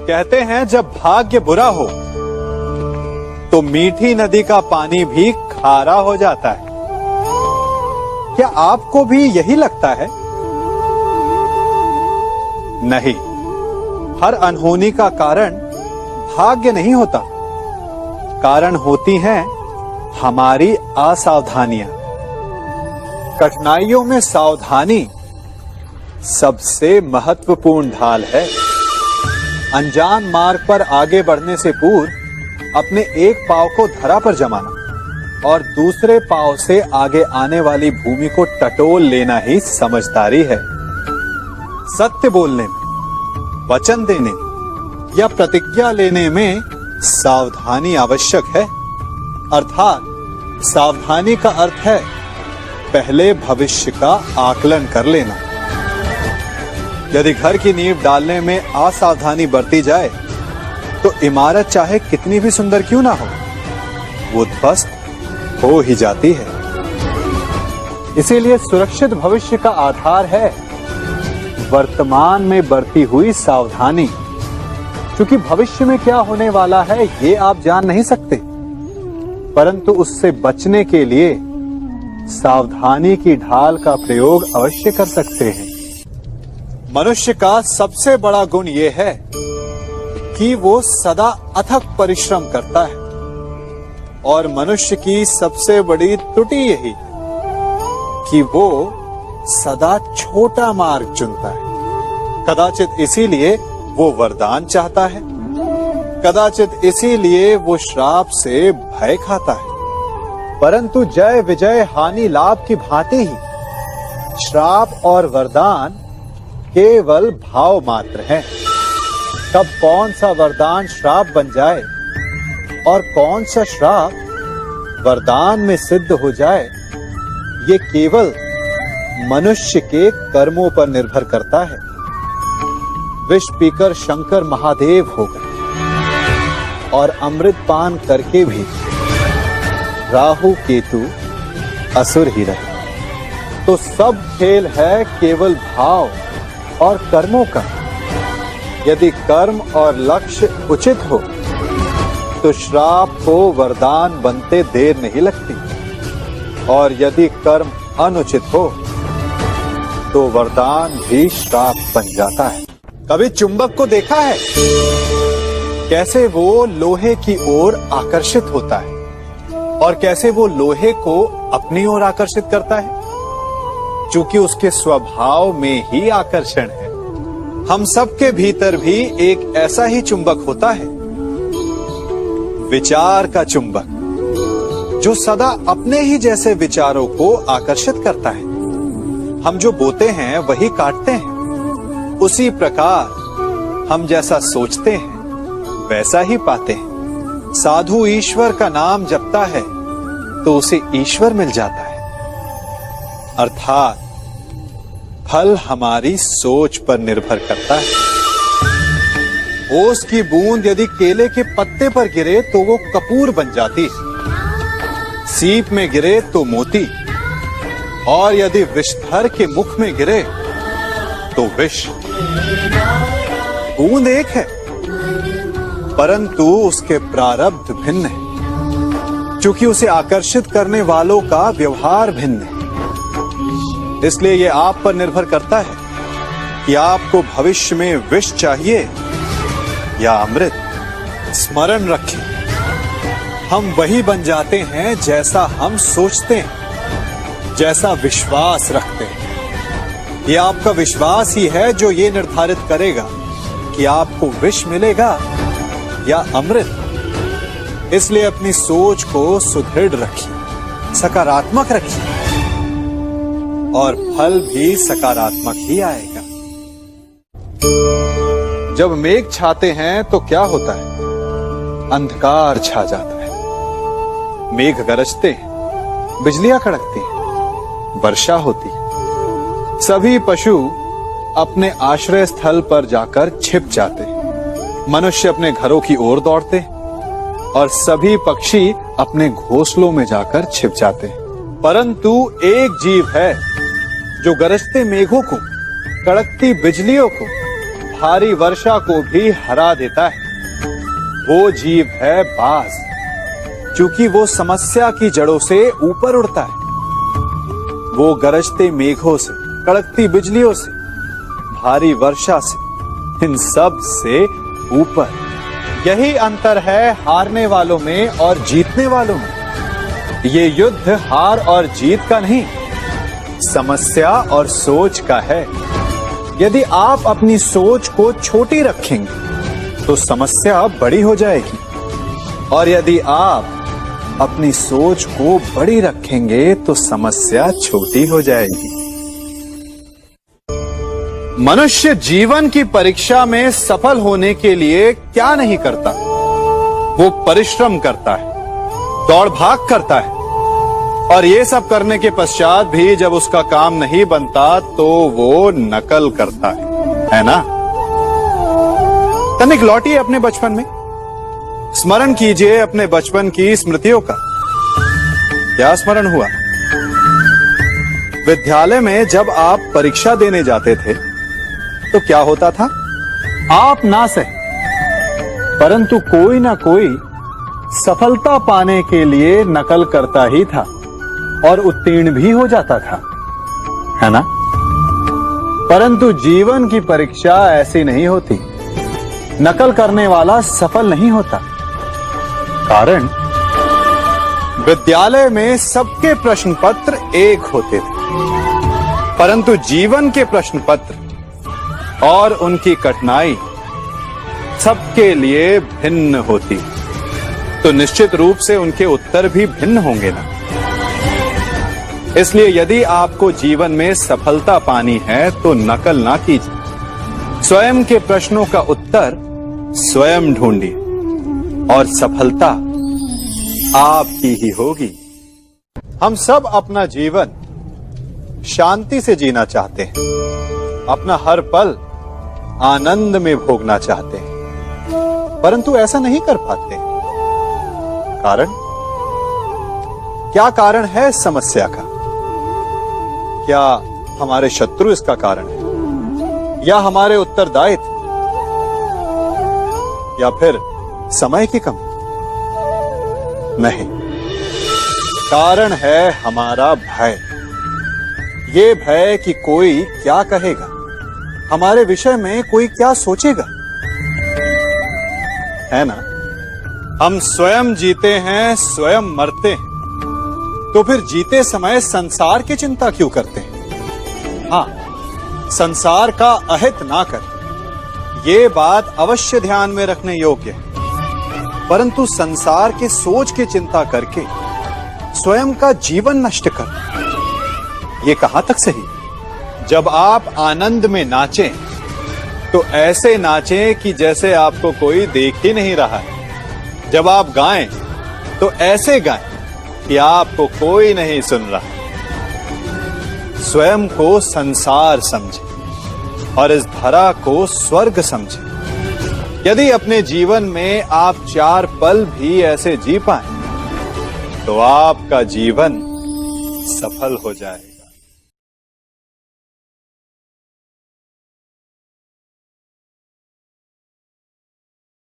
कहते हैं जब भाग्य बुरा हो तो मीठी नदी का पानी भी खारा हो जाता है। क्या आपको भी यही लगता है? नहीं, हर अनहोनी का कारण भाग्य नहीं होता। कारण होती हैं हमारी असावधानियां। कठिनाइयों में सावधानी सबसे महत्वपूर्ण ढाल है। अनजान मार्ग पर आगे बढ़ने से पूर्व अपने एक पांव को धरा पर जमाना और दूसरे पांव से आगे आने वाली भूमि को टटोल लेना ही समझदारी है। सत्य बोलने में, वचन देने या प्रतिज्ञा लेने में सावधानी आवश्यक है। अर्थात सावधानी का अर्थ है पहले भविष्य का आकलन कर लेना। यदि घर की नींव डालने में असावधानी बरती जाए तो इमारत चाहे कितनी भी सुंदर क्यों ना हो, वो ध्वस्त हो ही जाती है। इसीलिए सुरक्षित भविष्य का आधार है वर्तमान में बरती हुई सावधानी। क्योंकि भविष्य में क्या होने वाला है ये आप जान नहीं सकते, परंतु उससे बचने के लिए सावधानी की ढाल का प्रयोग अवश्य कर सकते हैं। मनुष्य का सबसे बड़ा गुण यह है कि वो सदा अथक परिश्रम करता है और मनुष्य की सबसे बड़ी त्रुटि यही कि वो सदा छोटा मार्ग चुनता है। कदाचित इसीलिए वो वरदान चाहता है, कदाचित इसीलिए वो श्राप से भय खाता है। परंतु जय विजय हानि लाभ की भांति ही श्राप और वरदान केवल भाव मात्र हैं। कब कौन सा वरदान श्राप बन जाए और कौन सा श्राप वरदान में सिद्ध हो जाए, ये केवल मनुष्य के कर्मों पर निर्भर करता है। विष पीकर शंकर महादेव हो गए और अमृत पान करके भी राहु केतु असुर ही रहे। तो सब खेल है केवल भाव और कर्मों का। यदि कर्म और लक्ष्य उचित हो तो श्राप को वरदान बनते देर नहीं लगती, और यदि कर्म अनुचित हो तो वरदान भी श्राप बन जाता है। कभी चुंबक को देखा है कैसे वो लोहे की ओर आकर्षित होता है और कैसे वो लोहे को अपनी ओर आकर्षित करता है? चूंकि उसके स्वभाव में ही आकर्षण है। हम सबके भीतर भी एक ऐसा ही चुंबक होता है, विचार का चुंबक, जो सदा अपने ही जैसे विचारों को आकर्षित करता है। हम जो बोते हैं वही काटते हैं। उसी प्रकार हम जैसा सोचते हैं वैसा ही पाते हैं। साधु ईश्वर का नाम जपता है तो उसे ईश्वर मिल जाता है। अर्थात फल हमारी सोच पर निर्भर करता है। ओस की बूंद यदि केले के पत्ते पर गिरे तो वो कपूर बन जाती है, सीप में गिरे तो मोती, और यदि विषधर के मुख में गिरे तो विष। बूंद एक है परंतु उसके प्रारब्ध भिन्न है, क्योंकि उसे आकर्षित करने वालों का व्यवहार भिन्न है। इसलिए यह आप पर निर्भर करता है कि आपको भविष्य में विष चाहिए या अमृत। स्मरण रखें, हम वही बन जाते हैं जैसा हम सोचते हैं, जैसा विश्वास रखते हैं। यह आपका विश्वास ही है जो ये निर्धारित करेगा कि आपको विष मिलेगा या अमृत। इसलिए अपनी सोच को सुदृढ़ रखिए, सकारात्मक रखिए, और फल भी सकारात्मक ही आएगा। जब मेघ छाते हैं तो क्या होता है? अंधकार छा जाता है। मेघ गरजते हैं, बिजलियां कड़कती हैं, वर्षा होती है। सभी पशु अपने आश्रय स्थल पर जाकर छिप जाते हैं। मनुष्य अपने घरों की ओर दौड़ते हैं और सभी पक्षी अपने घोंसलों में जाकर छिप जाते हैं। परंतु एक जीव है जो गरजते मेघों को, कड़कती बिजलियों को, भारी वर्षा को भी हरा देता है, वो जीव है बाज, क्योंकि वो समस्या की जड़ों से ऊपर उड़ता है। वो गरजते मेघों से, कड़कती बिजलियों से, भारी वर्षा से, इन सब से ऊपर। यही अंतर है हारने वालों में और जीतने वालों में। ये युद्ध हार और जीत का नहीं, समस्या और सोच का है। यदि आप अपनी सोच को छोटी रखेंगे तो समस्या बड़ी हो जाएगी, और यदि आप अपनी सोच को बड़ी रखेंगे तो समस्या छोटी हो जाएगी। मनुष्य जीवन की परीक्षा में सफल होने के लिए क्या नहीं करता? वो परिश्रम करता है, दौड़ भाग करता है, और ये सब करने के पश्चात भी जब उसका काम नहीं बनता तो वो नकल करता है ना? तनिक लौटिए अपने बचपन में, स्मरण कीजिए अपने बचपन की स्मृतियों का। क्या स्मरण हुआ? विद्यालय में जब आप परीक्षा देने जाते थे तो क्या होता था? आप ना सही, परंतु कोई ना कोई सफलता पाने के लिए नकल करता ही था और उत्तीर्ण भी हो जाता था, है ना? परंतु जीवन की परीक्षा ऐसी नहीं होती। नकल करने वाला सफल नहीं होता। कारण विद्यालय में सबके प्रश्न पत्र एक होते थे, परंतु जीवन के प्रश्न पत्र और उनकी कठिनाई सबके लिए भिन्न होती, तो निश्चित रूप से उनके उत्तर भी भिन्न होंगे ना। इसलिए यदि आपको जीवन में सफलता पानी है तो नकल ना कीजिए, स्वयं के प्रश्नों का उत्तर स्वयं ढूंढिए और सफलता आपकी ही होगी। हम सब अपना जीवन शांति से जीना चाहते हैं, अपना हर पल आनंद में भोगना चाहते हैं, परंतु ऐसा नहीं कर पाते। कारण क्या? कारण है समस्या का? क्या हमारे शत्रु इसका कारण है, या हमारे उत्तरदायित्व, या फिर समय की कमी? नहीं, कारण है हमारा भय। ये भय कि कोई क्या कहेगा, हमारे विषय में कोई क्या सोचेगा, है ना? हम स्वयं जीते हैं, स्वयं मरते हैं, तो फिर जीते समय संसार की चिंता क्यों करते हैं? हाँ, संसार का अहित ना करें, ये बात अवश्य ध्यान में रखने योग्य है। परंतु संसार के सोच की चिंता करके स्वयं का जीवन नष्ट कर, ये कहां तक सही? जब आप आनंद में नाचें तो ऐसे नाचें कि जैसे आपको कोई देख ही नहीं रहा है। जब आप गाएं तो ऐसे गाएं कि आपको कोई नहीं सुन रहा। स्वयं को संसार समझें और इस धरा को स्वर्ग समझें। यदि अपने जीवन में आप 4 पल भी ऐसे जी पाएं तो आपका जीवन सफल हो जाए।